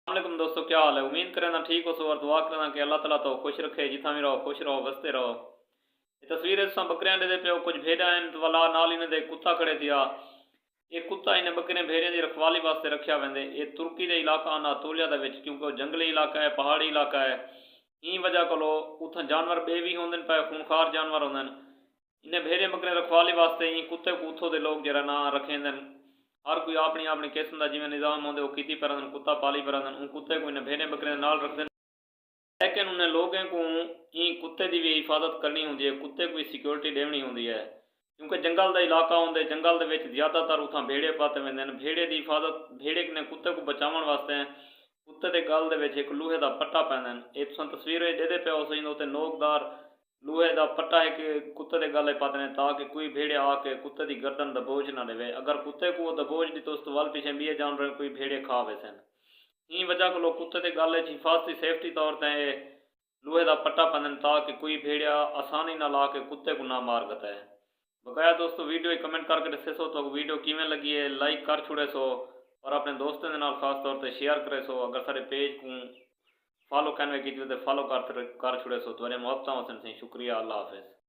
वालेकुम दोस्तों, क्या हाल है। उम्मीद करें ना ठीक हो सो और दुआ करना कि अल्लाह ताला तो खुश रखे, जिथा भी रहो खुश रहो वसते रहो। ये तस्वीर तुम बकरियां दे पे कुछ भेड़ा वाला नाल इन्हें दे कुत्ता खड़े दिया। ये कुत्ता इन्हें बकरियां भेड़ियां की रखवाली वास्ते रखा वेंदे। ये तुर्की के इलाका आना तोलिया क्योंकि जंगली इलाका है, पहाड़ी इलाका है। ई वजह को उतना जानवर बे भी होंगे पे खूनखार जानवर होंगे। इन्हें भेड़ियां बकरियां रखवाली वास्ते ई कुत्ते को उथों के लोग जरा ना रखेंदे। हर कोई अपनी अपनी किस्म का जिमें निज़ाम होंगे वो की पर कुत्ता पाली पर उन कुत्ते को इन्हें भेड़ियां बकरियां नाल रखते। लेकिन उन्हें लोगों को ई कुत्ते की भी हिफाजत करनी होंगी है, कुत्ते को सिक्योरिटी देनी होंगी है। क्योंकि जंगल का इलाका होंगे, जंगल के ज़्यादातर उतना भेड़े पाते वेंदे ने। भेड़े की हिफाजत भेड़े ने कुत्ते को बचाने वास्ते कुत्ते के गल एक लोहे का पट्टा पैंदा। ये तुम तस्वीर दे पे हो सही उत्ते नोकदार लोहे का पट्टा एक कुत्ते के गल पाते हैं ताकि कोई भेड़े आके कुत्ते की गर्दन दबोच ना देवे। अगर कुत्ते को वो दबोच दी तो उस वाल पीछे बीए जानवर कोई भेड़े खा वैसन। ई वजह को लोग कुत्ते के गल हिफाजती सेफ्टी तौर पर लोहे का पट्टा पाते ताकि कोई भेड़िया आसानी ना ला के कुत्ते को ना मार गता है। बकाया दोस्तों वीडियो कमेंट करके दसे सो तो वीडियो किमें लगी है, लाइक कर छुड़े सो और अपने दोस्तों के नाल खास तौर पर शेयर करे सो। अगर सारे पेज को फॉलो करने की तो फॉलो कर छुड़े सो। तुम्हारे मुहब्बत हुसन से शुक्रिया। अल्लाह हाफिज़।